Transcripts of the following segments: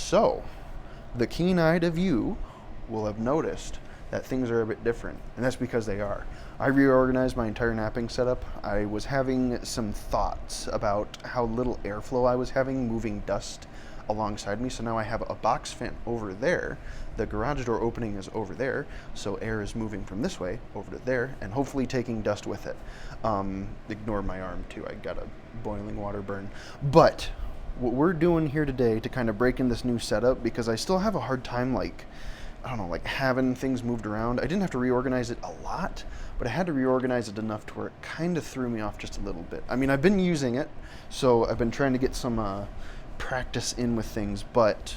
So, the keen-eyed of you will have noticed that things are a bit different, and that's because they are. I reorganized my entire napping setup. I was having some thoughts about how little airflow I was having moving dust alongside me, so now I have a box fan over there. The garage door opening is over there, so air is moving from this way over to there, and hopefully taking dust with it. Ignore my arm too, I got a boiling water burn. But what we're doing here today to kind of break in this new setup, because I still have a hard time, like, I don't know, like having things moved around. I didn't have to reorganize it a lot, but I had to reorganize it enough to where it kind of threw me off just a little bit. I mean, I've been using it, so I've been trying to get some practice in with things, but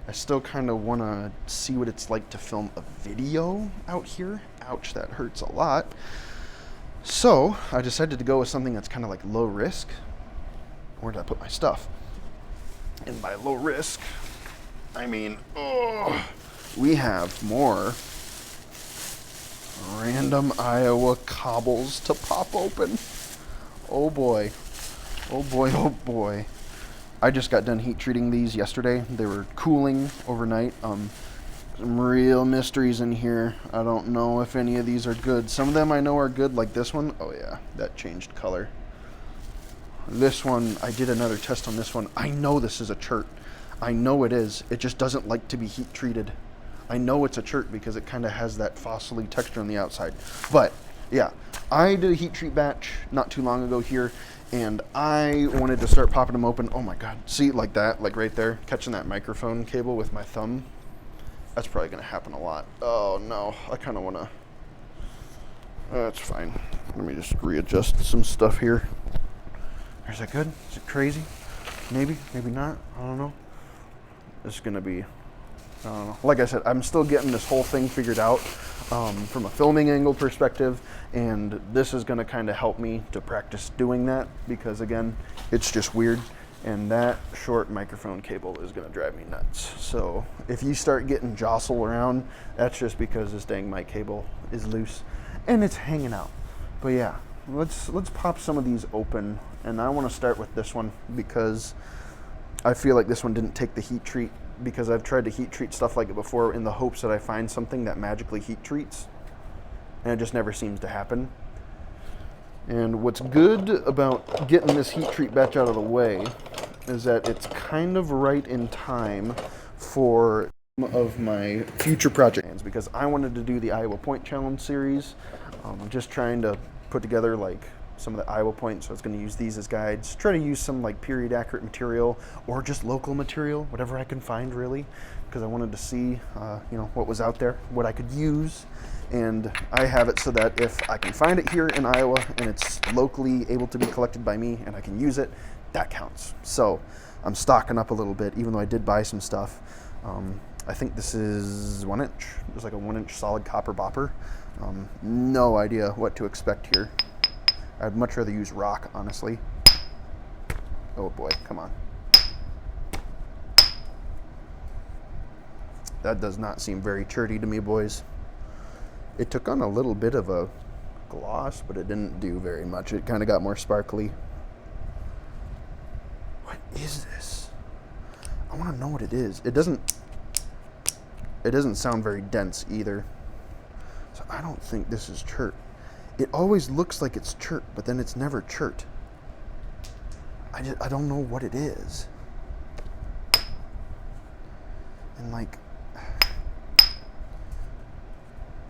I still kind of want to see what it's like to film a video out here. Ouch, that hurts a lot. So I decided to go with something that's kind of like low risk. Where did I put my stuff? And by low risk, I mean, we have more random Iowa cobbles to pop open. Oh boy. Oh boy, oh boy. I just got done heat treating these yesterday. They were cooling overnight. Some real mysteries in here. I don't know if any of these are good. Some of them I know are good, like this one. Oh yeah, that changed color. This one, I did another test on this one. I know this is a Chert. I know it is. It just doesn't like to be heat treated. I know it's a Chert because it kind of has that fossily texture on the outside. But yeah, I did a heat treat batch not too long ago here, and I wanted to start popping them open. Oh my God, see, like that, like right there, catching that microphone cable with my thumb. That's probably gonna happen a lot. Oh no, I kind of wanna, that's fine. Let me just readjust some stuff here. Is that good? Is it crazy? Maybe, maybe not, I don't know. It's gonna be, I don't know. Like I said, I'm still getting this whole thing figured out from a filming angle perspective, and this is gonna kind of help me to practice doing that, because again, it's just weird, and that short microphone cable is gonna drive me nuts. So if you start getting jostle around, that's just because this dang mic cable is loose and it's hanging out. But yeah, let's pop some of these open, and I wanna start with this one because I feel like this one didn't take the heat treat, because I've tried to heat treat stuff like it before in the hopes that I find something that magically heat treats, and it just never seems to happen. And what's good about getting this heat treat batch out of the way is that it's kind of right in time for some of my future projects, because I wanted to do the Iowa Point Challenge series. I'm just trying to put together like some of the Iowa points, so I was going to use these as guides. Try to use some like period accurate material or just local material, whatever I can find really, because I wanted to see what was out there, what I could use. And I have it so that if I can find it here in Iowa and it's locally able to be collected by me and I can use it, that counts. So I'm stocking up a little bit, even though I did buy some stuff. I think this is 1 inch. It's like a 1 inch solid copper bopper. No idea what to expect here. I'd much rather use rock, honestly. Oh boy, come on. That does not seem very cherty to me, boys. It took on a little bit of a gloss, but it didn't do very much. It kind of got more sparkly. What is this? I want to know what it is. It doesn't sound very dense either. So I don't think this is Chert. It always looks like it's Chert, but then it's never Chert. I don't know what it is. And like,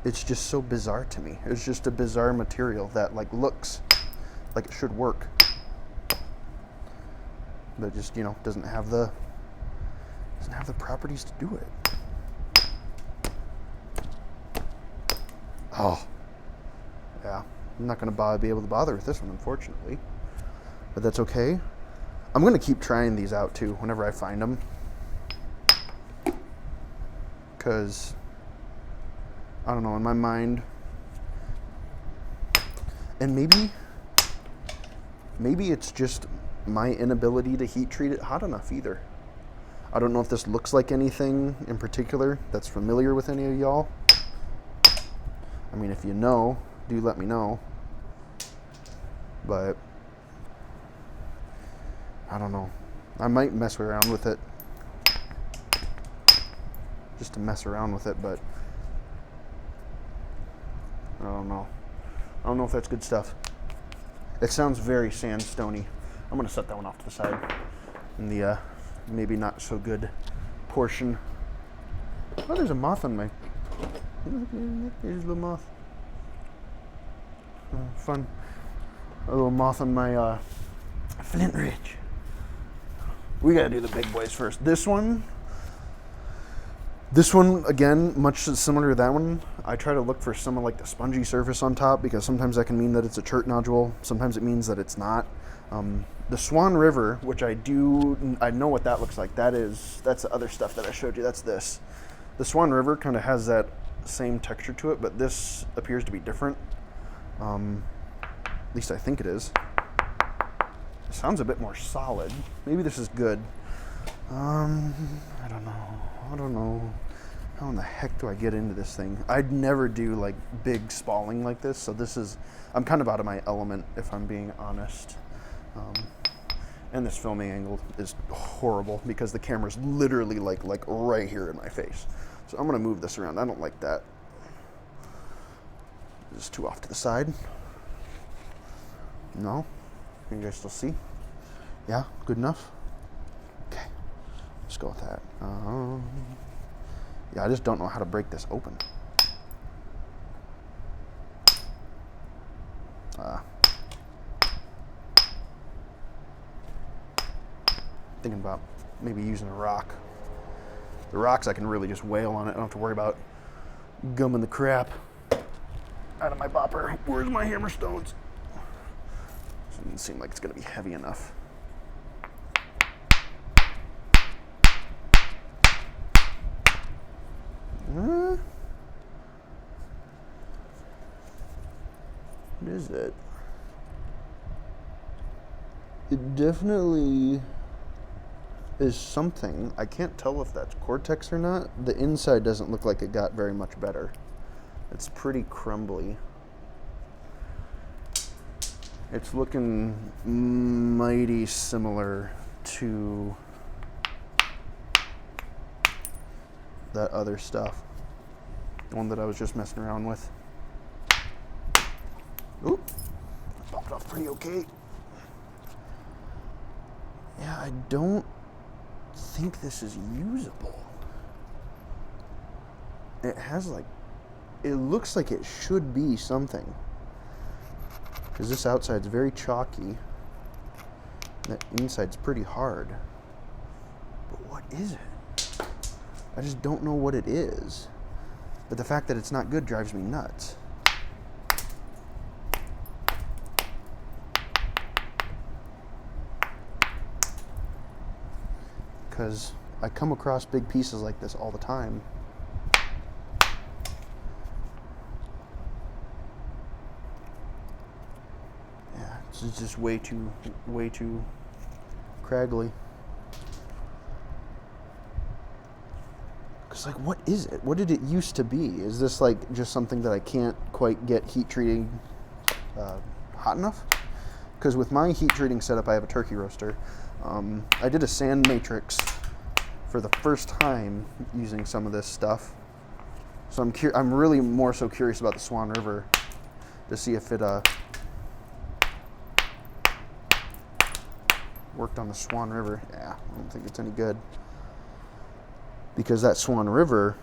it's just so bizarre to me. It's just a bizarre material that like looks like it should work, but just doesn't have the properties to do it. Oh. Yeah, I'm not going to be able to bother with this one, unfortunately. But that's okay. I'm going to keep trying these out, too, whenever I find them. Because, I don't know, in my mind... And maybe it's just my inability to heat treat it hot enough, either. I don't know if this looks like anything in particular that's familiar with any of y'all. I mean, if you know... do let me know, but I don't know. I might mess around with it just to mess around with it, but I don't know. I don't know if that's good stuff. It sounds very sandstony. I'm gonna set that one off to the side in the maybe not so good portion. Oh, there's a moth on my. There's a little moth. Fun. A little moth on my Flint Ridge. We gotta do the big boys first. This one, again, much similar to that one. I try to look for some of like the spongy surface on top, because sometimes that can mean that it's a chert nodule. Sometimes it means that it's not. The Swan River, which I know what that looks like. That's the other stuff that I showed you. That's this. The Swan River kind of has that same texture to it, but this appears to be different. At least I think it is. It sounds a bit more solid. Maybe this is good. I don't know. How in the heck do I get into this thing? I'd never do like big spalling like this, so I'm kind of out of my element, if I'm being honest. And this filming angle is horrible because the camera's literally like right here in my face. So I'm gonna move this around. I don't like that. Just too off to the side. No? Can you guys still see? Yeah, good enough? Okay, let's go with that. Yeah, I just don't know how to break this open. Thinking about maybe using a rock. The rocks I can really just wail on it. I don't have to worry about gumming the crap out of my bopper. Where's my hammer stones? It doesn't seem like it's gonna be heavy enough. What is it? It definitely is something. I can't tell if that's Cortex or not. The inside doesn't look like it got very much better. It's pretty crumbly. It's looking mighty similar to that other stuff. The one that I was just messing around with. Oop, popped off pretty okay. Yeah, I don't think this is usable. It looks like it should be something. Because this outside's very chalky. That inside's pretty hard. But what is it? I just don't know what it is. But the fact that it's not good drives me nuts. Because I come across big pieces like this all the time. Yeah, it's just way too craggly. Because, like, what is it? What did it used to be? Is this, like, just something that I can't quite get heat treating hot enough? Because with my heat treating setup, I have a turkey roaster. I did a sand matrix for the first time using some of this stuff. So I'm really more so curious about the Swan River to see if it worked on the Swan River. Yeah, I don't think it's any good. Because that Swan River,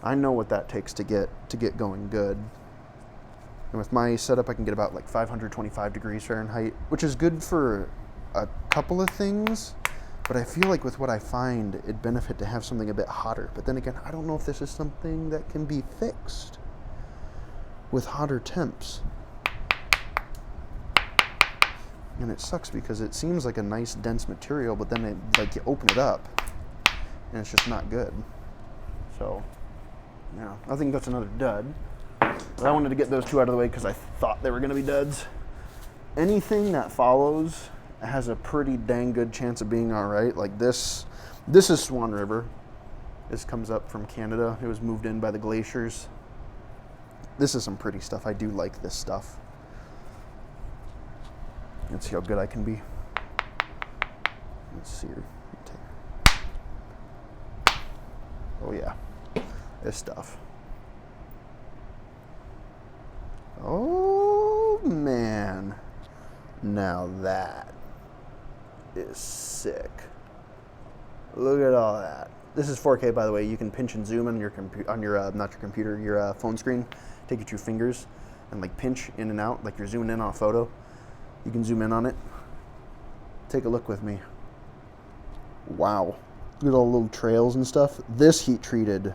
I know what that takes to get going good. And with my setup, I can get about like 525 degrees Fahrenheit, which is good for a couple of things, but I feel like with what I find, it'd benefit to have something a bit hotter. But then again, I don't know if this is something that can be fixed with hotter temps. And it sucks because it seems like a nice dense material, but then you open it up and it's just not good. So, yeah, I think that's another dud. But I wanted to get those two out of the way because I thought they were going to be duds. Anything that follows has a pretty dang good chance of being all right. Like this is Swan River. This comes up from Canada. It was moved in by the glaciers. This is some pretty stuff. I do like this stuff. Let's see how good I can be. Let's see here. Oh yeah, this stuff. Oh man, now that is sick. Look at all that. This is 4K, by the way. You can pinch and zoom on your not your computer, your phone screen. Take your 2 fingers and like pinch in and out, like you're zooming in on a photo. You can zoom in on it. Take a look with me. Wow. Look at all the little trails and stuff. This heat treated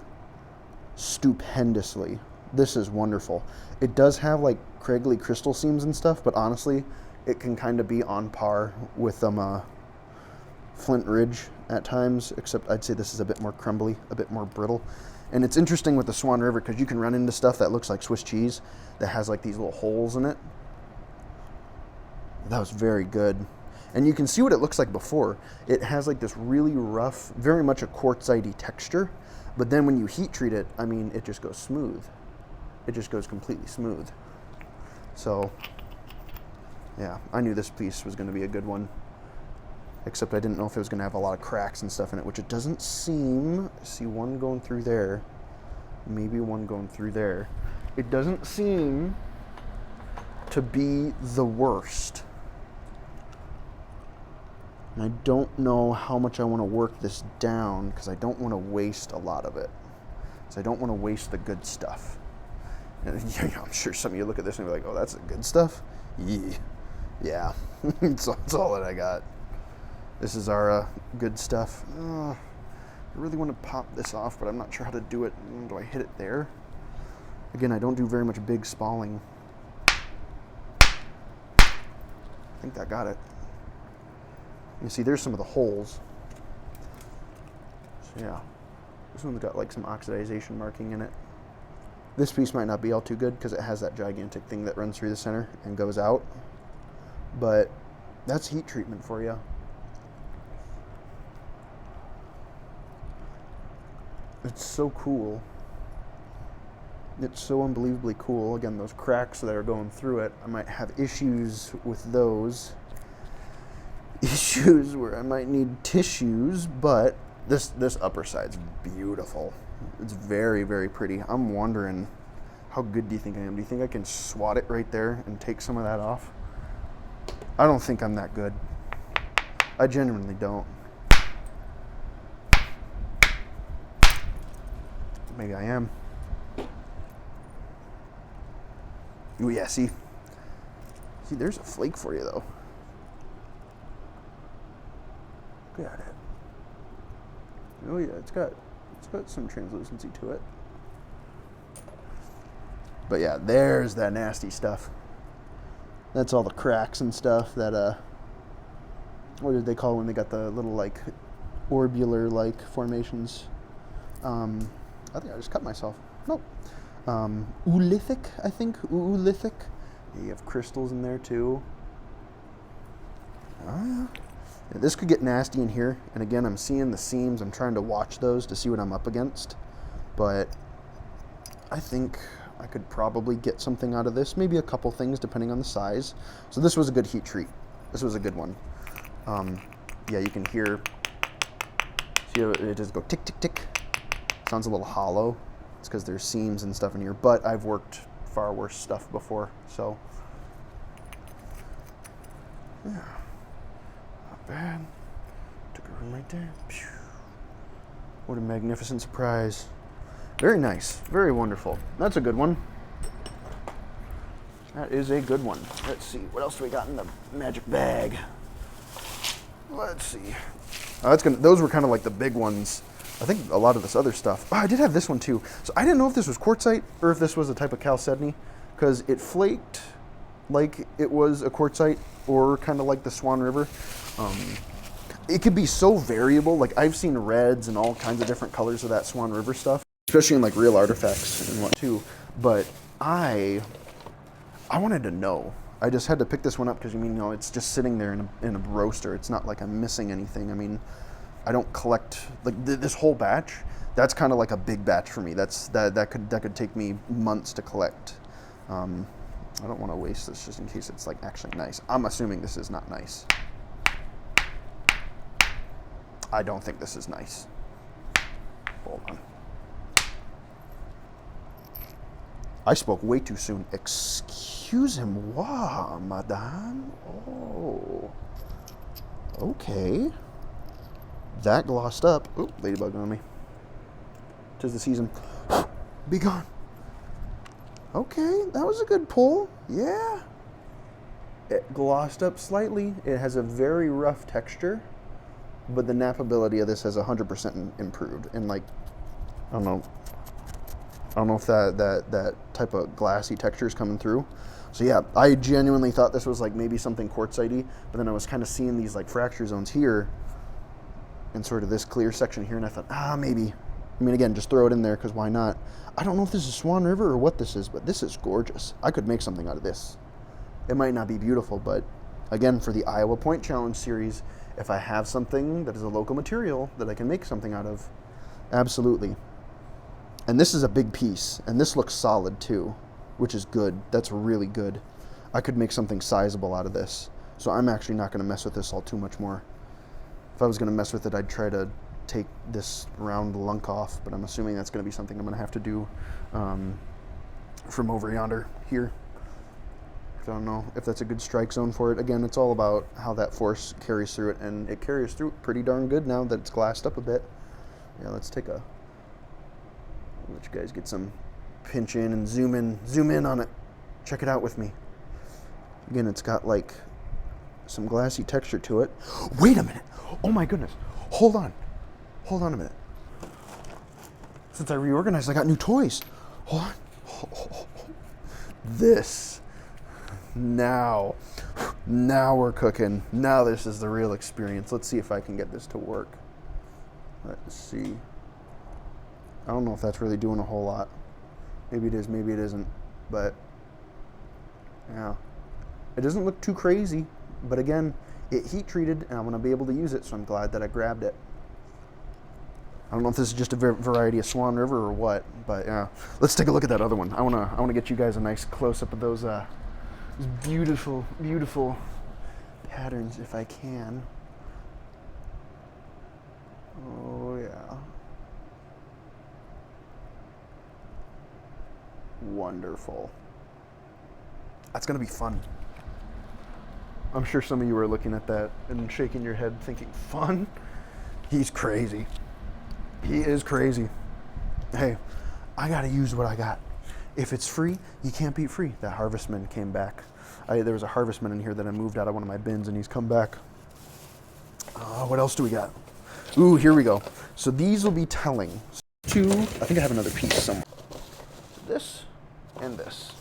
stupendously. This is wonderful. It does have like craggly crystal seams and stuff, but honestly, it can kind of be on par with Flint Ridge at times, except I'd say this is a bit more crumbly, a bit more brittle. And it's interesting with the Swan River because you can run into stuff that looks like Swiss cheese that has like these little holes in it. That was very good. And you can see what it looks like before. It has like this really rough, very much a quartzite texture, but then when you heat treat it, I mean, it just goes smooth. It just goes completely smooth. So, yeah, I knew this piece was going to be a good one. Except I didn't know if it was going to have a lot of cracks and stuff in it, which it doesn't seem. I see one going through there. Maybe one going through there. It doesn't seem to be the worst. And I don't know how much I want to work this down because I don't want to waste a lot of it. So I don't want to waste the good stuff. And I'm sure some of you look at this and be like, oh, that's the good stuff? Yeah. That's all that I got. This is our good stuff. I really want to pop this off, but I'm not sure how to do it. Do I hit it there? Again, I don't do very much big spalling. I think that got it. You see, there's some of the holes. So yeah, this one's got like some oxidization marking in it. This piece might not be all too good because it has that gigantic thing that runs through the center and goes out. But that's heat treatment for you. It's so cool. It's so unbelievably cool. Again, those cracks that are going through it, I might have issues with those. Issues where I might need tissues, but this upper side's beautiful. It's very, very pretty. I'm wondering, how good do you think I am? Do you think I can swat it right there and take some of that off? I don't think I'm that good. I genuinely don't. Maybe I am. Oh yeah, see, there's a flake for you though. Look at it. Oh yeah, it's got some translucency to it. But yeah, there's that nasty stuff. That's all the cracks and stuff that what did they call when they got the little like orbular like formations? I think I just cut myself. Nope. Oolithic, I think. Oolithic. Yeah, you have crystals in there too. Yeah, this could get nasty in here. And again, I'm seeing the seams. I'm trying to watch those to see what I'm up against. But I think I could probably get something out of this. Maybe a couple things depending on the size. So this was a good heat treat. This was a good one. Yeah, you can hear. See how it does go tick, tick, tick. Sounds a little hollow. It's because there's seams and stuff in here, but I've worked far worse stuff before, so yeah, not bad. Took a room right there. Pew. What a magnificent surprise. Very nice, very wonderful. That's a good one. That is a good one. Let's see, what else do we got in the magic bag? Let's see. Those were kind of like the big ones. I think a lot of this other stuff. Oh, I did have this one too. So I didn't know if this was quartzite or if this was a type of chalcedony because it flaked like it was a quartzite or kind of like the Swan River. It could be so variable. Like I've seen reds and all kinds of different colors of that Swan River stuff, especially in like real artifacts and what too. But I wanted to know. I just had to pick this one up because it's just sitting there in a roaster. It's not like I'm missing anything. I mean, I don't collect like this whole batch. That's kind of like a big batch for me. That could take me months to collect. I don't want to waste this just in case it's like actually nice. I'm assuming this is not nice. I don't think this is nice. Hold on. I spoke way too soon. Excuse him, moi, madame. Oh. Okay. That glossed up. Oop, ladybug on me. 'Tis the season. Be gone. Okay, that was a good pull. Yeah. It glossed up slightly. It has a very rough texture, but the nappability of this has 100% improved. And like, I don't know if that type of glassy texture is coming through. So yeah, I genuinely thought this was like maybe something quartzite-y, but then I was kind of seeing these like fracture zones here and sort of this clear section here, and I thought, maybe. I mean, again, just throw it in there because why not? I don't know if this is Swan River or what this is, but this is gorgeous. I could make something out of this. It might not be beautiful, but again, for the Iowa Point Challenge series, if I have something that is a local material that I can make something out of, absolutely. And this is a big piece, and this looks solid too, which is good. That's really good. I could make something sizable out of this. So I'm actually not going to mess with this all too much more. If I was going to mess with it, I'd try to take this round lunk off, but I'm assuming that's going to be something I'm going to have to do from over yonder here. I don't know if that's a good strike zone for it. Again, it's all about how that force carries through it, and it carries through it pretty darn good now that it's glassed up a bit. Yeah, let's take a... let you guys get some pinch in and zoom in on it. Check it out with me. Again, it's got like some glassy texture to it. Wait a minute. Oh my goodness. Hold on a minute. Since I reorganized, I got new toys. Hold on. This. Now we're cooking. Now this is the real experience. Let's see if I can get this to work. Let's see. I don't know if that's really doing a whole lot. Maybe it is, maybe it isn't. But, yeah. It doesn't look too crazy. But again, it heat treated, and I'm going to be able to use it, so I'm glad that I grabbed it. I don't know if this is just a variety of Swan River or what, but yeah. Let's take a look at that other one. I want to get you guys a nice close-up of those beautiful, beautiful patterns if I can. Oh, yeah. Wonderful. That's going to be fun. I'm sure some of you are looking at that and shaking your head thinking, fun? He's crazy. He is crazy. Hey, I got to use what I got. If it's free, you can't beat free. That harvestman came back. There was a harvestman in here that I moved out of one of my bins, and he's come back. What else do we got? Ooh, here we go. So these will be telling. I think I have another piece somewhere. This and this.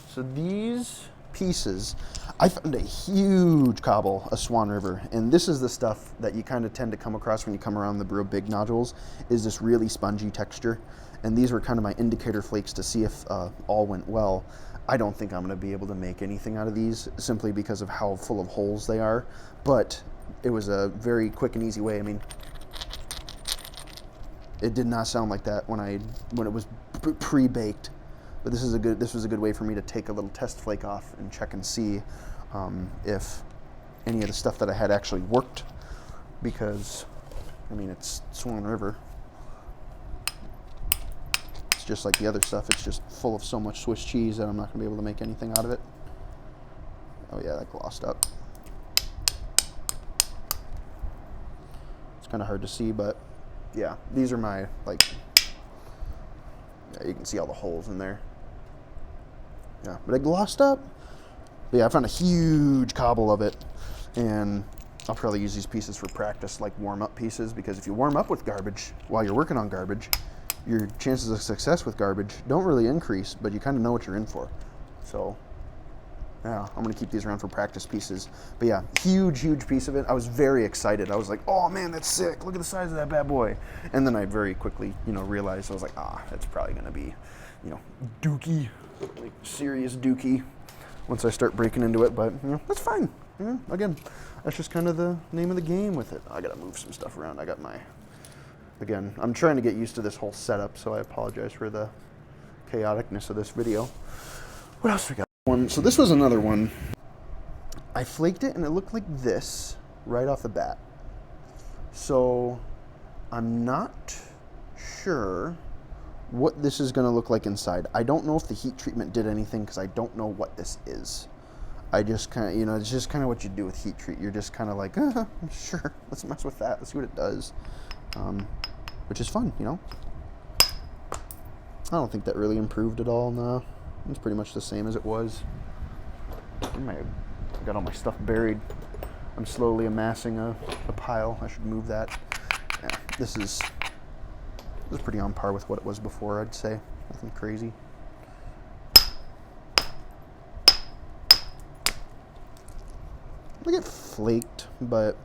So these pieces, I found a huge cobble of Swan River, and this is the stuff that you kind of tend to come across when you come around the real big nodules, is this really spongy texture. And these were kind of my indicator flakes to see if all went well. I don't think I'm going to be able to make anything out of these simply because of how full of holes they are, but it was a very quick and easy way. I mean, it did not sound like that when it was pre-baked. But this was a good way for me to take a little test flake off and check and see if any of the stuff that I had actually worked, because I mean, it's Swan River. It's just like the other stuff. It's just full of so much Swiss cheese that I'm not going to be able to make anything out of it. Oh yeah, that glossed up. It's kind of hard to see, but yeah, these are my, like, yeah, you can see all the holes in there. Yeah, but it glossed up. But yeah, I found a huge cobble of it, and I'll probably use these pieces for practice, like warm-up pieces, because if you warm up with garbage while you're working on garbage, your chances of success with garbage don't really increase, but you kind of know what you're in for. So yeah, I'm going to keep these around for practice pieces. But yeah, huge piece of it. I was very excited. I was like, oh man, that's sick. Look at the size of that bad boy. And then I very quickly, realized, I was like, that's probably going to be, dookie, like serious dookie once I start breaking into it. But, that's fine. Again, that's just kind of the name of the game with it. I got to move some stuff around. I got again, I'm trying to get used to this whole setup, so I apologize for the chaoticness of this video. What else we got? So this was another one. I flaked it and it looked like this right off the bat. So I'm not sure what this is going to look like inside. I don't know if the heat treatment did anything because I don't know what this is. I just kind of, you know, it's just kind of what you do with heat treat. You're just kind of like, sure, let's mess with that. Let's see what it does, which is fun, you know. I don't think that really improved at all. No, it's pretty much the same as it was. I got all my stuff buried. I'm slowly amassing a pile. I should move that. Yeah, this is pretty on par with what it was before, I'd say. Nothing crazy. I get flaked, but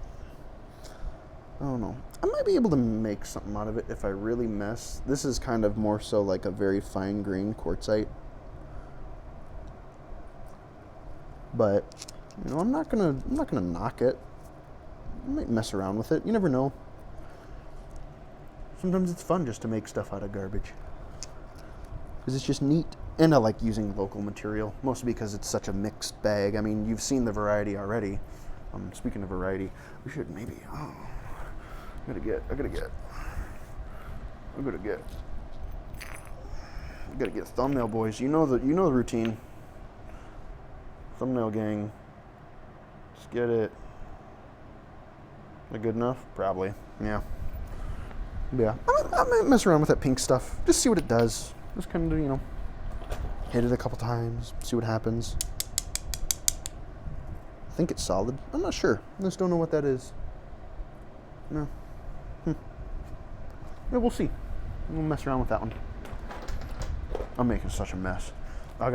I don't know. I might be able to make something out of it if I really mess. This is kind of more so like a very fine grained quartzite. But, you know, I'm not gonna knock it. I might mess around with it. You never know. Sometimes it's fun just to make stuff out of garbage. Because it's just neat. And I like using local material, mostly because it's such a mixed bag. I mean, you've seen the variety already. Speaking of variety, we should maybe, I gotta get a thumbnail, boys. You know the routine. Thumbnail gang. Let's get it. Is that good enough? Probably. Yeah. Yeah. I might mess around with that pink stuff. Just see what it does. Just kind of, you know, hit it a couple times, see what happens. I think it's solid. I'm not sure. I just don't know what that is. No. Yeah, we'll see. We'll mess around with that one. I'm making such a mess. I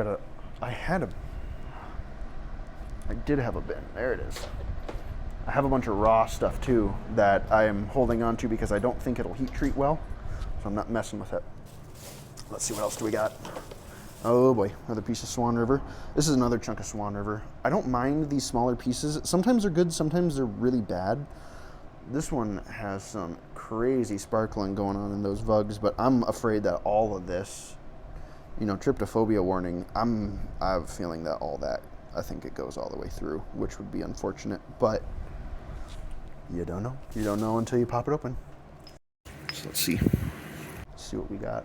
did have a bin. There it is. I have a bunch of raw stuff too that I am holding on to because I don't think it'll heat treat well. So I'm not messing with it. Let's see, what else do we got? Oh boy, another piece of Swan River. This is another chunk of Swan River. I don't mind these smaller pieces. Sometimes they're good, sometimes they're really bad. This one has some crazy sparkling going on in those vugs, but I'm afraid that all of this, you know, tryptophobia warning, I have a feeling that all that, I think it goes all the way through, which would be unfortunate, but you don't know. You don't know until you pop it open. So let's see. Let's see what we got.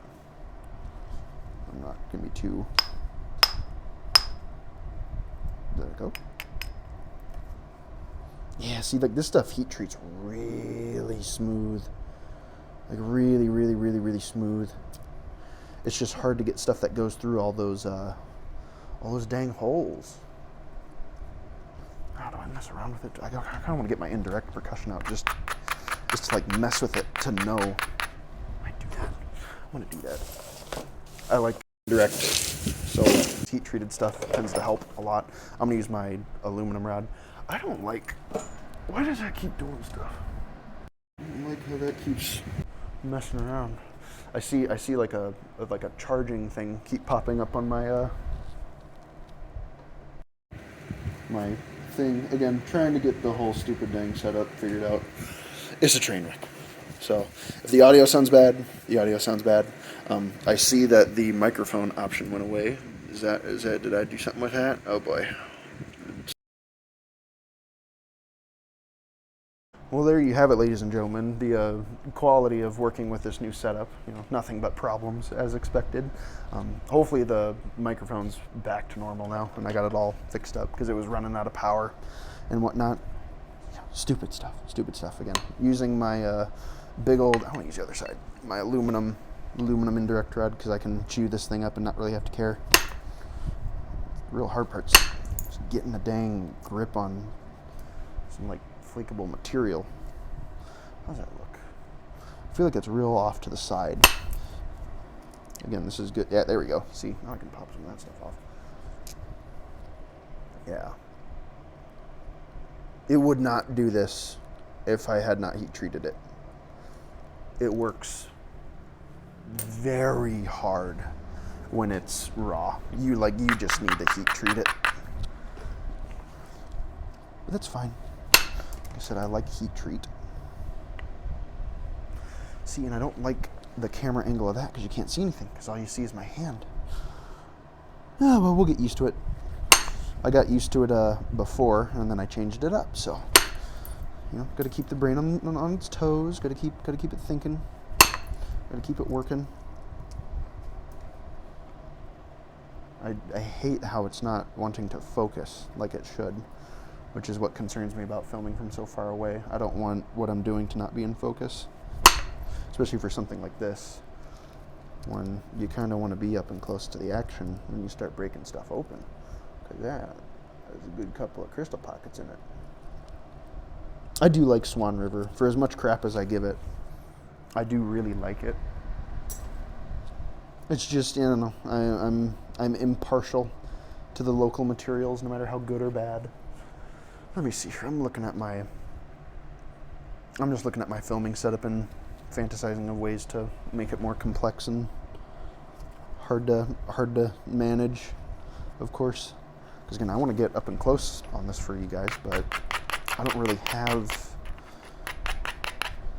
I'm not gonna be too. There we go. Yeah, see, like this stuff heat treats really smooth. Like really, really, really, really smooth. It's just hard to get stuff that goes through all those dang holes. How do I mess around with it? I kind of want to get my indirect percussion out, just to like mess with it to know. I might do that. I want to do that. I like direct, so heat treated stuff tends to help a lot. I'm gonna use my aluminum rod. I don't like, why does that keep doing stuff? I don't like how that keeps messing around. I see like a charging thing keep popping up on my my thing. Again, trying to get the whole stupid dang setup figured out. It's a train wreck. So if the audio sounds bad, the audio sounds bad. I see that the microphone option went away. Is that, did I do something with that? Oh boy. Well, there you have it, ladies and gentlemen. The quality of working with this new setup, you know, nothing but problems as expected. Hopefully the microphone's back to normal now and I got it all fixed up because it was running out of power and whatnot. Stupid stuff again. Using my big old, I want to use the other side, my aluminum indirect rod because I can chew this thing up and not really have to care. The real hard part's just getting a dang grip on some like flakeable material. How does that look? I feel like it's real off to the side. Again, this is good. Yeah, there we go. See, now I can pop some of that stuff off. Yeah. It would not do this if I had not heat treated it. It works very hard when it's raw. You just need to heat treat it. But that's fine. Like I said, I like heat treat. See, and I don't like the camera angle of that because you can't see anything because all you see is my hand. Oh, well, we'll get used to it. I got used to it before, and then I changed it up. So, you know, got to keep the brain on its toes. Got to keep it thinking. Got to keep it working. I hate how it's not wanting to focus like it should, which is what concerns me about filming from so far away. I don't want what I'm doing to not be in focus, especially for something like this, when you kind of want to be up and close to the action when you start breaking stuff open. Because there's a good couple of crystal pockets in it. I do like Swan River. For as much crap as I give it, I do really like it. It's just, I don't know, I'm impartial to the local materials, no matter how good or bad. Let me see here. I'm just looking at my filming setup and fantasizing of ways to make it more complex and hard to manage, of course. Because again, I want to get up and close on this for you guys, but I don't really have.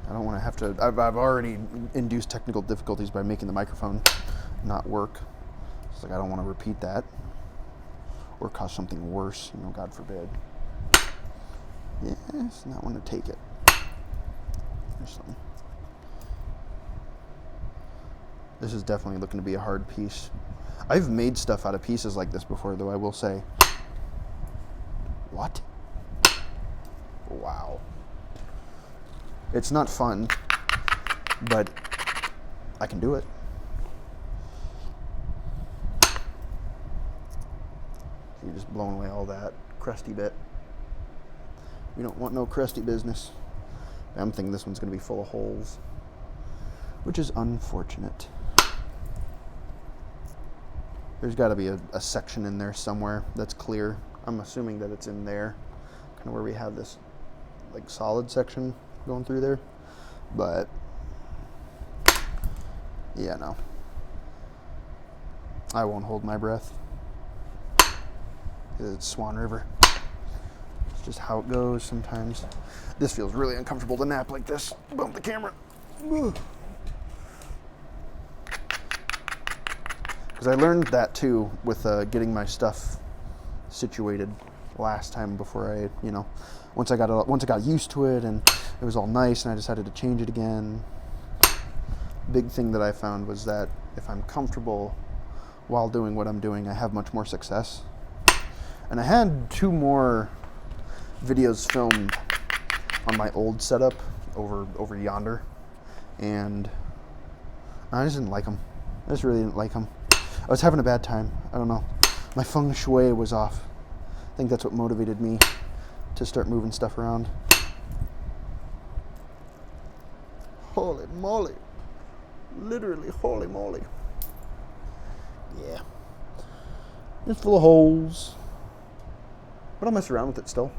I don't want to have to. I've already induced technical difficulties by making the microphone not work. It's like I don't want to repeat that or cause something worse, God forbid. Yes, not want to take it. There's some. This is definitely looking to be a hard piece. I've made stuff out of pieces like this before, though, I will say. What? Wow. It's not fun, but I can do it. You're just blowing away all that crusty bit. We don't want no crusty business. I'm thinking this one's going to be full of holes, which is unfortunate. There's got to be a section in there somewhere that's clear. I'm assuming that it's in there, kind of where we have this like solid section going through there. But yeah, no. I won't hold my breath. It's Swan River. It's just how it goes sometimes. This feels really uncomfortable to nap like this. Bump the camera. Because I learned that too with getting my stuff situated last time before I, once I got used to it and it was all nice and I decided to change it again. Big thing that I found was that if I'm comfortable while doing what I'm doing, I have much more success. And I had 2 more videos filmed on my old setup over yonder, and I just didn't like them. I just really didn't like them. I was having a bad time. I don't know. My feng shui was off. I think that's what motivated me to start moving stuff around. Holy moly. Literally, holy moly. Yeah. It's full of holes. But I'll mess around with it still.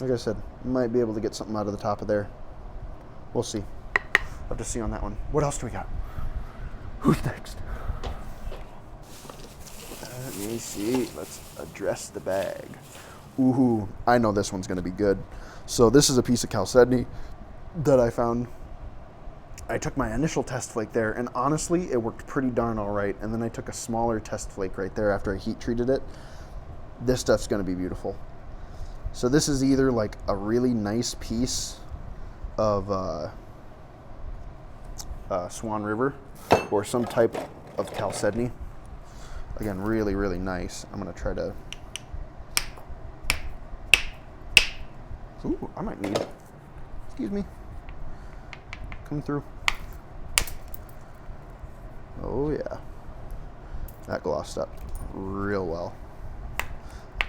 Like I said, might be able to get something out of the top of there. We'll see. I'll have to see on that one. What else do we got? Who's next? Let me see. Let's address the bag. Ooh, I know this one's going to be good. So this is a piece of chalcedony that I found. I took my initial test flake there, and honestly, it worked pretty darn all right. And then I took a smaller test flake right there after I heat treated it. This stuff's going to be beautiful. So this is either like a really nice piece of Swan River or some type of chalcedony. Again, really, really nice. I'm going to try to... Ooh, I might need... Excuse me. Coming through. Oh, yeah. That glossed up real well.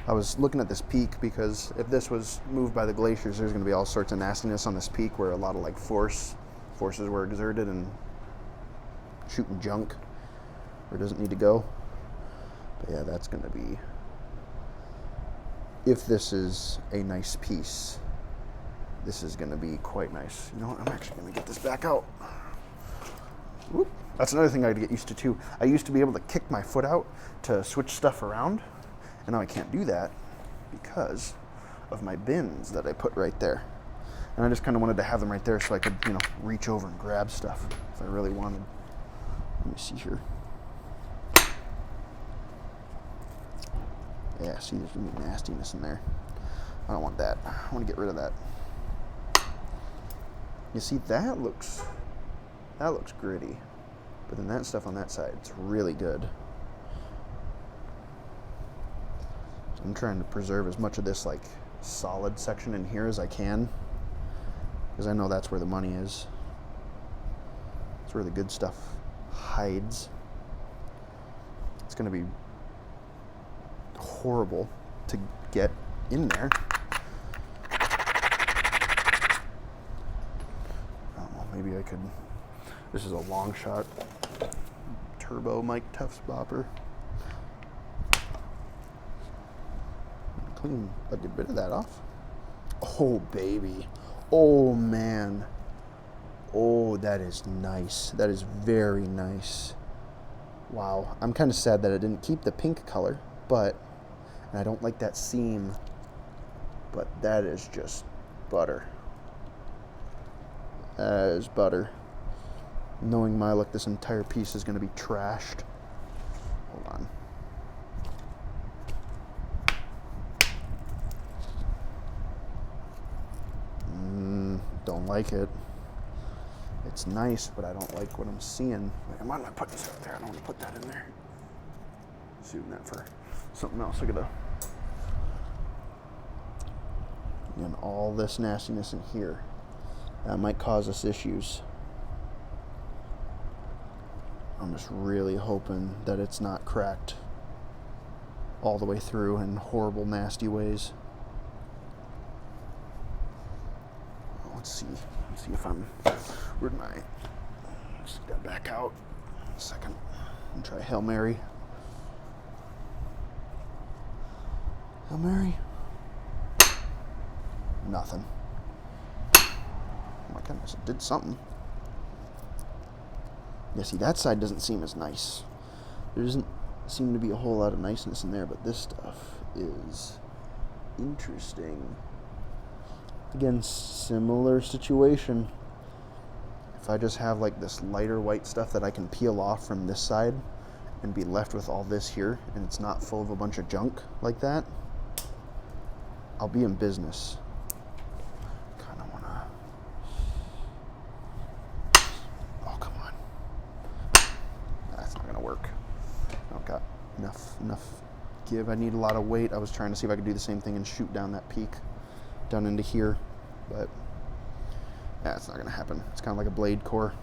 I was looking at this peak because if this was moved by the glaciers, there's going to be all sorts of nastiness on this peak where a lot of like forces were exerted and shooting junk where it doesn't need to go. But yeah, that's going to be, if this is a nice piece, this is going to be quite nice. You know what? I'm actually going to get this back out. Whoop. That's another thing I had to get used to too. I used to be able to kick my foot out to switch stuff around. And now I can't do that because of my bins that I put right there. And I just kind of wanted to have them right there so I could, reach over and grab stuff if I really wanted. Let me see here. Yeah, see, there's gonna be nastiness in there. I don't want that. I want to get rid of that. You see, that looks gritty. But then that stuff on that side, it's really good. I'm trying to preserve as much of this like solid section in here as I can, because I know that's where the money is. That's where the good stuff hides. It's going to be horrible to get in there. Oh, maybe I could. This is a long shot turbo Mike Tufts bopper. Clean a good bit of that off. Oh baby, oh man, oh that is nice. That is very nice. Wow, I'm kind of sad that I didn't keep the pink color, but, and I don't like that seam, but that is just butter. That is butter. Knowing my luck, this entire piece is going to be trashed. Hold on. Don't like it. It's nice, but I don't like what I'm seeing. Wait, I might not put this out there. I don't want to put that in there. Saving that for something else. I gotta. And all this nastiness in here. That might cause us issues. I'm just really hoping that it's not cracked all the way through in horrible, nasty ways. Let's see if I'm. Where'd my. Stick that back out. A second. And try Hail Mary. Hail Mary. Nothing. Oh my goodness, it did something. Yeah, see, that side doesn't seem as nice. There doesn't seem to be a whole lot of niceness in there, but this stuff is interesting. Again, similar situation. If I just have like this lighter white stuff that I can peel off from this side and be left with all this here, and it's not full of a bunch of junk like that, I'll be in business. Kind of wanna. Oh, come on. That's not gonna work. I don't got enough give. I need a lot of weight. I was trying to see if I could do the same thing and shoot down that peak down into here, but yeah, it's not gonna happen. It's kind of like a blade core.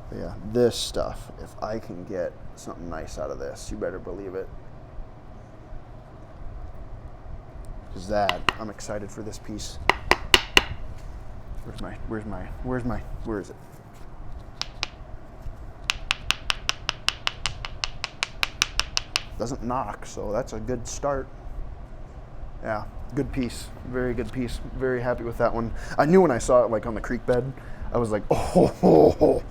But yeah, this stuff, if I can get something nice out of this, you better believe it. Because that, I'm excited for this piece. Where is it? Doesn't knock, so that's a good start. Yeah, good piece, very good piece. Very happy with that one. I knew when I saw it like on the creek bed, I was like, oh,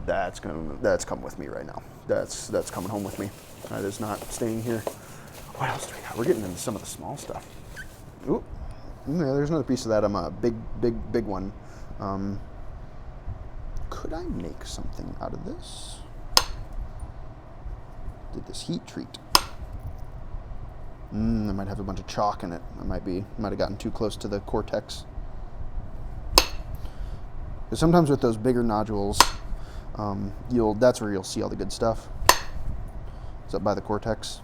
that's coming with me right now. That's coming home with me. That is not staying here. What else do we got? We're getting into some of the small stuff. Ooh, yeah, there's another piece of that. I'm a big one. Could I make something out of this? Did this heat treat? I might have a bunch of chalk in it. Might have gotten too close to the cortex. Because sometimes with those bigger nodules, that's where you'll see all the good stuff. Is up by the cortex.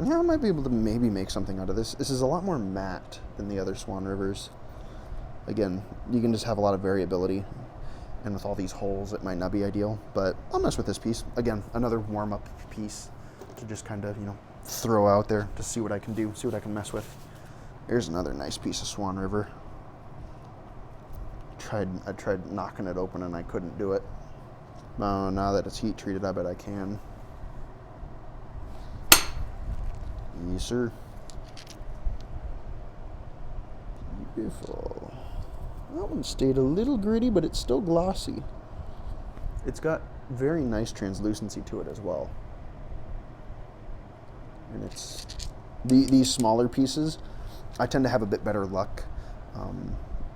Yeah, I might be able to maybe make something out of this. This is a lot more matte than the other Swan Rivers. Again, you can just have a lot of variability. And with all these holes, it might not be ideal. But I'll mess with this piece. Again, another warm-up piece to just kind of, throw out there to see what I can do, see what I can mess with. Here's another nice piece of Swan River. I tried knocking it open and I couldn't do it. Oh, now that it's heat treated, I bet I can. Yes, sir. Beautiful. That one stayed a little gritty, but it's still glossy. It's got very nice translucency to it as well. And it's these smaller pieces, I tend to have a bit better luck,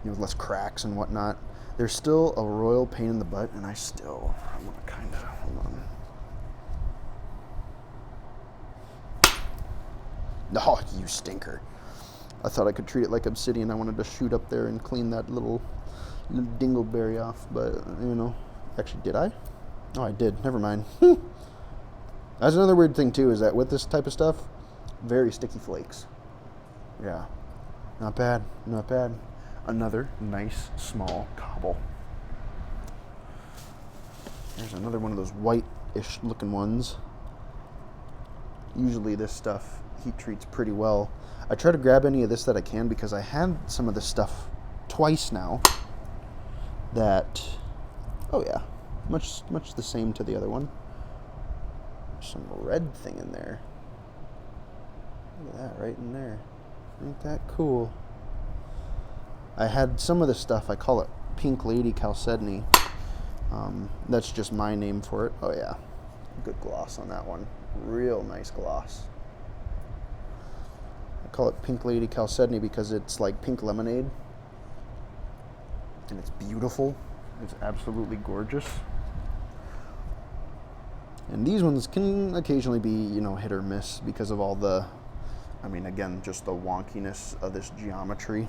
with less cracks and whatnot. There's still a royal pain in the butt, and I want to kind of, hold on. Oh, you stinker. I thought I could treat it like obsidian. I wanted to shoot up there and clean that little dingleberry off, but, actually, did I? Oh, I did. Never mind. That's another weird thing too, is that with this type of stuff, very sticky flakes. Yeah, not bad, not bad. Another nice small cobble. There's another one of those white-ish looking ones. Usually this stuff heat treats pretty well. I try to grab any of this that I can because I had some of this stuff twice now that, oh yeah, much the same to the other one. There's some red thing in there. Look at that right in there. Ain't that cool? I had some of this stuff, I call it Pink Lady Chalcedony. That's just my name for it. Oh yeah, good gloss on that one. Real nice gloss. I call it Pink Lady Chalcedony because it's like pink lemonade. And it's beautiful. It's absolutely gorgeous. And these ones can occasionally be, you know, hit or miss because of all the, I mean, again, just the wonkiness of this geometry.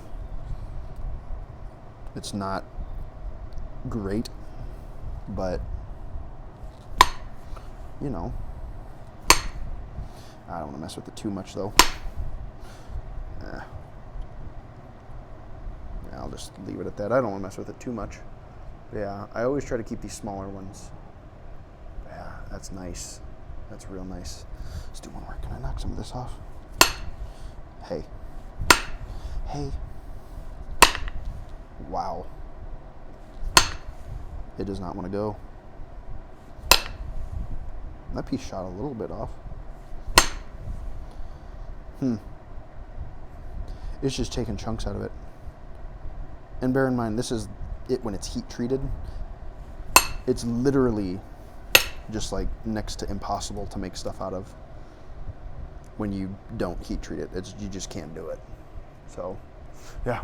It's not great, but, you know, I don't want to mess with it too much, though. Yeah, I'll just leave it at that. I don't want to mess with it too much. But yeah, I always try to keep these smaller ones. Yeah, that's nice. That's real nice. Let's do one more. Can I knock some of this off? Hey. Hey. Wow. It does not want to go. That piece shot a little bit off. It's just taking chunks out of it. And bear in mind, this is it when it's heat treated. It's literally just like next to impossible to make stuff out of when you don't heat treat it. You just can't do it. So, yeah.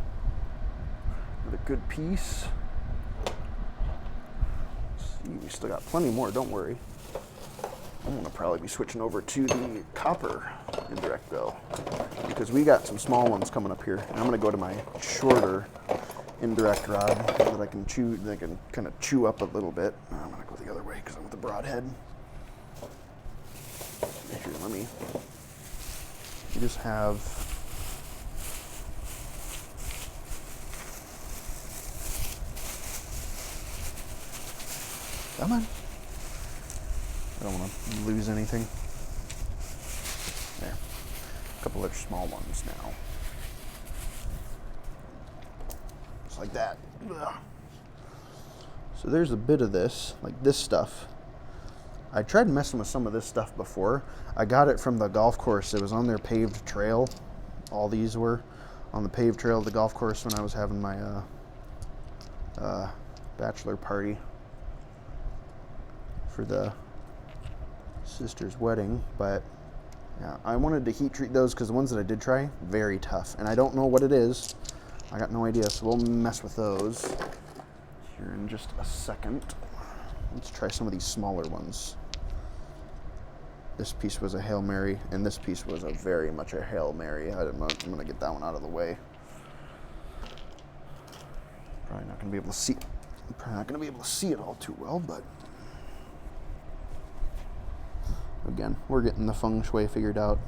Another good piece. Let's see, we still got plenty more, don't worry. I'm gonna probably be switching over to the copper indirect though, because we got some small ones coming up here. And I'm gonna go to my shorter indirect rod that I can kind of chew up a little bit. I'm gonna go the other way because I'm with the broad head. Here, let me. You just have. Come on. I don't want to lose anything. There. A couple of small ones now. Just like that. Ugh. So there's a bit of this, like this stuff. I tried messing with some of this stuff before. I got it from the golf course. It was on their paved trail. All these were on the paved trail of the golf course when I was having my bachelor party for the sister's wedding. But yeah, I wanted to heat treat those because the ones that I did try, very tough. And I don't know what it is. I got no idea, so we'll mess with those here in just a second. Let's try some of these smaller ones. This piece was a Hail Mary, and this piece was a very much a Hail Mary. I'm going to get that one out of the way. Probably not going to be able to see it all too well, but again, we're getting the feng shui figured out.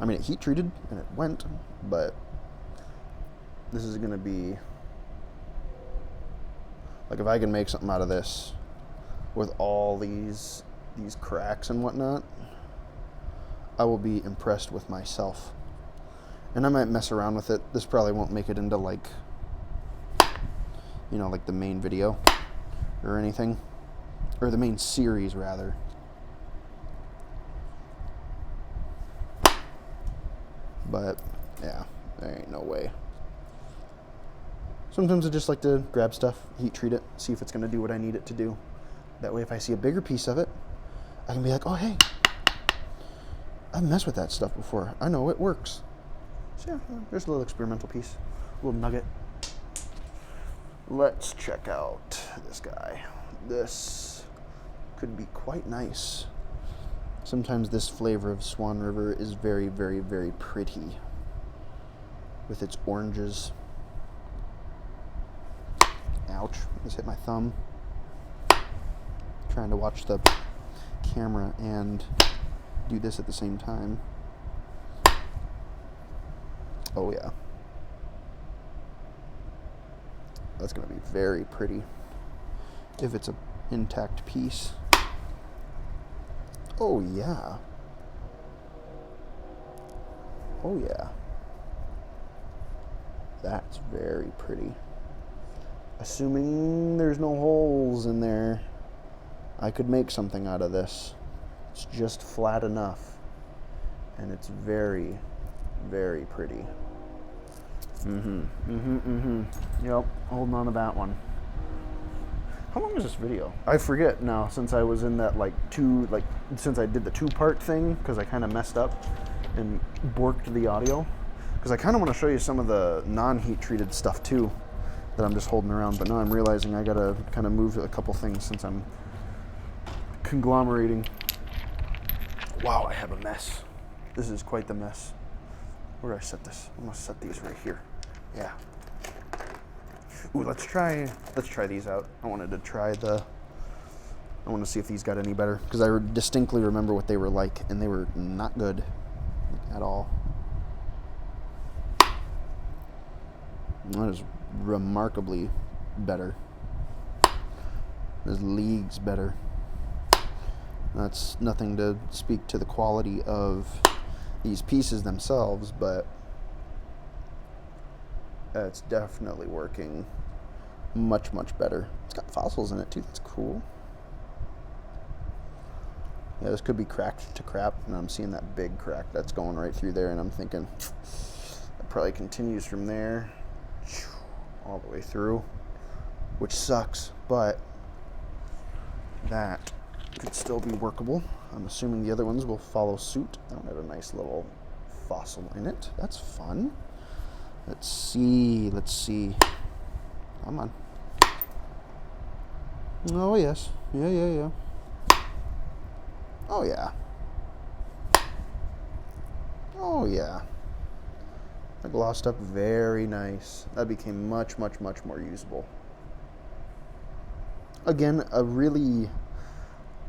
I mean, it heat treated and it went, but this is going to be like if I can make something out of this with all these cracks and whatnot, I will be impressed with myself. And I might mess around with it. This probably won't make it into like, you know, like the main video or anything, or the main series rather. But yeah, there ain't no way. Sometimes I just like to grab stuff, heat treat it, see if it's going to do what I need it to do. That way if I see a bigger piece of it, I can be like, oh hey, I've messed with that stuff before. I know it works. So yeah, there's a little experimental piece, a little nugget. Let's check out this guy. This could be quite nice. Sometimes this flavor of Swan River is very, very, very pretty with its oranges. Ouch, just hit my thumb. Trying to watch the camera and do this at the same time. Oh yeah. That's going to be very pretty if it's an intact piece. Oh yeah. Oh yeah. That's very pretty. Assuming there's no holes in there, I could make something out of this. It's just flat enough. And it's very, very pretty. Yep, holding on to that one. How long is this video? I forget now, since I was in that since I did the two-part thing, because I kind of messed up and borked the audio. Because I kind of want to show you some of the non-heat treated stuff too that I'm just holding around, but now I'm realizing I gotta kind of move a couple things since I'm conglomerating. Wow, I have a mess. This is quite the mess. Where did I set this? I'm gonna set these right here. Yeah. Ooh, let's try these out. I want to see if these got any better, because I distinctly remember what they were like, and they were not good at all. That is remarkably better. There's leagues better. That's nothing to speak to the quality of these pieces themselves, but it's definitely working much, much better. It's got fossils in it too. That's cool. Yeah, this could be cracked to crap, and I'm seeing that big crack that's going right through there, and I'm thinking it probably continues from there all the way through, which sucks, but that could still be workable. I'm assuming the other ones will follow suit. That one had a nice little fossil in it. That's fun. Let's see. Come on. Oh, yes. Yeah. Oh, yeah. Oh, yeah. I glossed up very nice. That became much, much, much more usable. Again, a really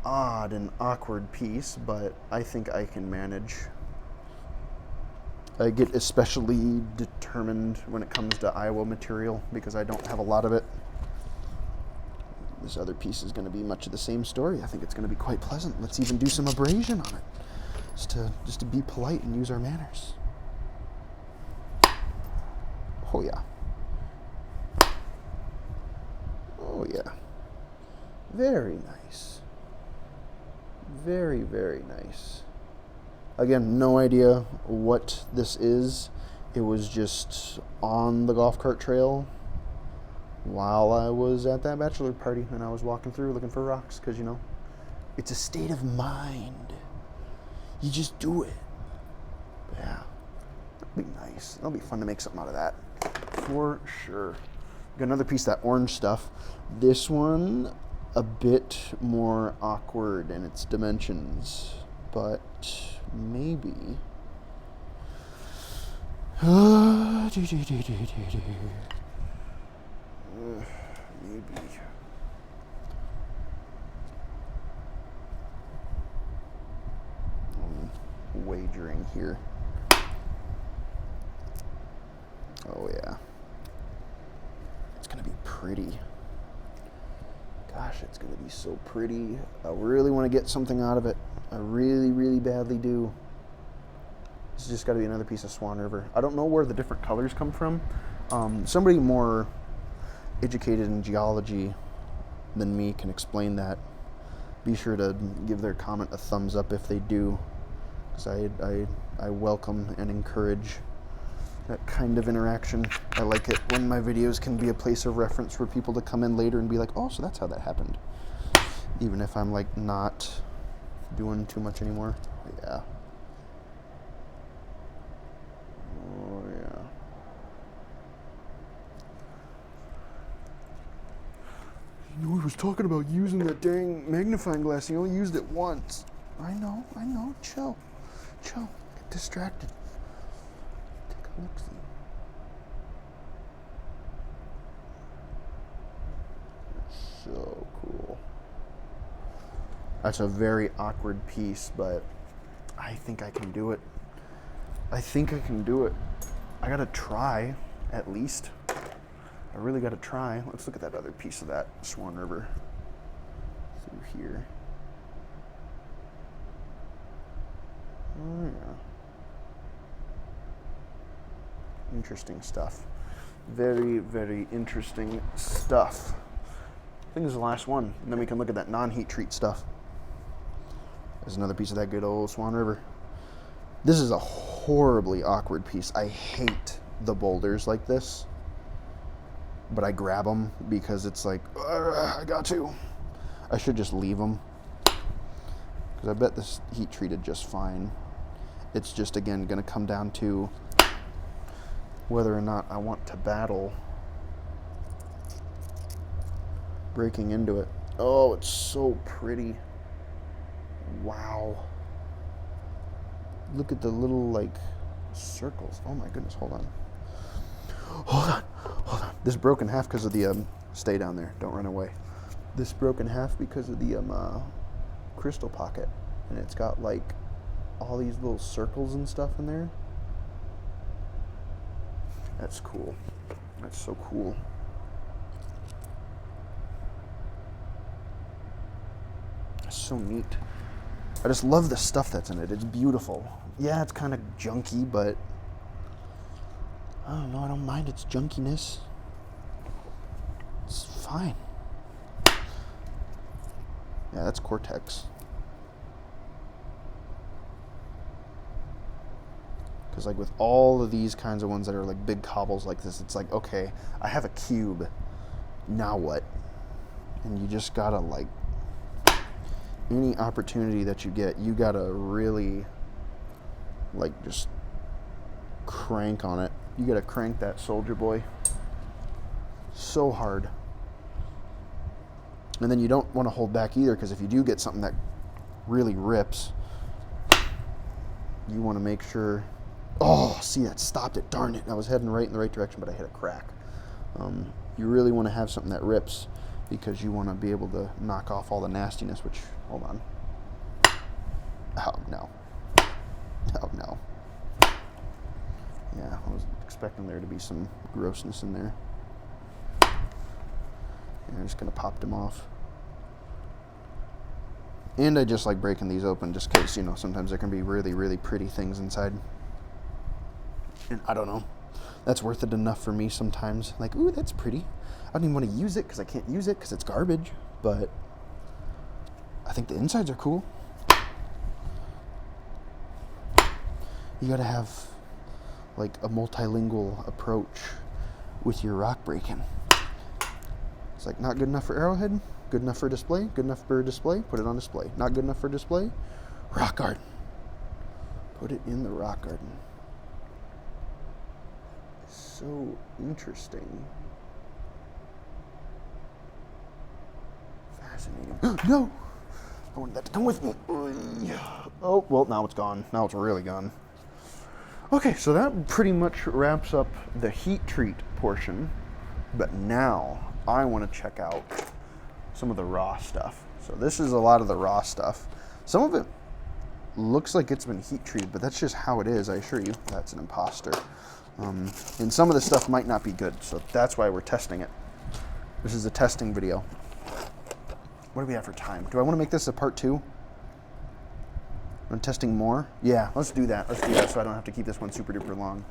odd and awkward piece, but I think I can manage. I get especially determined when it comes to Iowa material because I don't have a lot of it. This other piece is going to be much of the same story. I think it's going to be quite pleasant. Let's even do some abrasion on it, just to be polite and use our manners. Oh yeah. Oh yeah. Very nice. Very, very nice. Again, no idea what this is. It was just on the golf cart trail while I was at that bachelor party, and I was walking through looking for rocks, because, you know, it's a state of mind. You just do it. Yeah. That'll be nice. That'll be fun to make something out of that. For sure. Got another piece of that orange stuff. This one, a bit more awkward in its dimensions, but maybe. Maybe. I'm wagering here. Oh yeah. It's gonna be pretty. Gosh, it's gonna be so pretty. I really want to get something out of it. I really, really badly do. This has just got to be another piece of Swan River. I don't know where the different colors come from. Somebody more educated in geology than me can explain that. Be sure to give their comment a thumbs up if they do, because I welcome and encourage that kind of interaction. I like it when my videos can be a place of reference for people to come in later and be like, oh, so that's how that happened. Even if I'm like not doing too much anymore. Yeah. Oh yeah. You know, he was talking about using that dang magnifying glass. He only used it once. I know. Chill. Get distracted. Take a look-see. So cool. That's a very awkward piece, but I think I can do it. I think I can do it. I gotta try, at least. I really gotta try. Let's look at that other piece of that Swan River through here. Oh, yeah. Interesting stuff. Very, very interesting stuff. I think this is the last one, and then we can look at that non-heat treat stuff. There's another piece of that good old Swan River. This is a horribly awkward piece. I hate the boulders like this, but I grab them because it's like, I got to. I should just leave them, because I bet this heat treated just fine. It's just, again, going to come down to whether or not I want to battle breaking into it. Oh, it's so pretty. Wow. Look at the little, like, circles. Oh my goodness, hold on. Hold on, hold on. This broke in half because of the, stay down there, don't run away. This broke in half because of the, crystal pocket. And it's got, like, all these little circles and stuff in there. That's cool. That's so cool. That's so neat. I just love the stuff that's in it. It's beautiful. Yeah, it's kind of junky, but I don't know. I don't mind its junkiness. It's fine. Yeah, that's Cortex. Because like with all of these kinds of ones that are like big cobbles like this, it's like, okay, I have a cube. Now what? And you just gotta like, any opportunity that you get, you gotta really like just crank on it. You gotta crank that soldier boy so hard. And then you don't want to hold back either, because if you do get something that really rips, you want to make sure. Oh, see, that stopped it. Darn it. I was heading right in the right direction, but I hit a crack. You really want to have something that rips, because you want to be able to knock off all the nastiness, which, hold on. Oh, no. Oh, no. Yeah, I was expecting there to be some grossness in there. Yeah, I'm just going to pop them off. And I just like breaking these open just because, you know, sometimes there can be really, really pretty things inside. And I don't know. That's worth it enough for me sometimes. Like, ooh, that's pretty. I don't even want to use it because I can't use it because it's garbage. But I think the insides are cool. You got to have like a multilingual approach with your rock breaking. It's like not good enough for arrowhead, good enough for display, good enough for display, put it on display. Not good enough for display, rock garden. Put it in the rock garden. So interesting. Fascinating. No! I wanted that to come with me. Oh, well, now it's gone. Now it's really gone. Okay, so that pretty much wraps up the heat treat portion. But now I want to check out some of the raw stuff. So this is a lot of the raw stuff. Some of it looks like it's been heat treated, but that's just how it is, I assure you. That's an imposter. And some of the stuff might not be good, so that's why we're testing it. This is a testing video. What do we have for time? Do I want to make this a part 2? I'm testing more? Yeah, let's do that. Let's do that so I don't have to keep this one super duper long.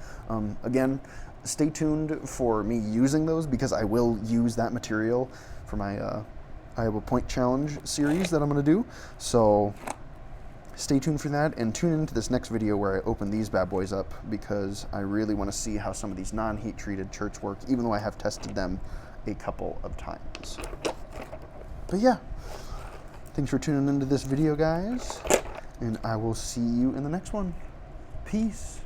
Again, stay tuned for me using those, because I will use that material for my Iowa Point Challenge series that I'm going to do. So stay tuned for that, and tune into this next video where I open these bad boys up, because I really want to see how some of these non-heat treated Cherts work, even though I have tested them a couple of times. But yeah, thanks for tuning into this video, guys, and I will see you in the next one. Peace.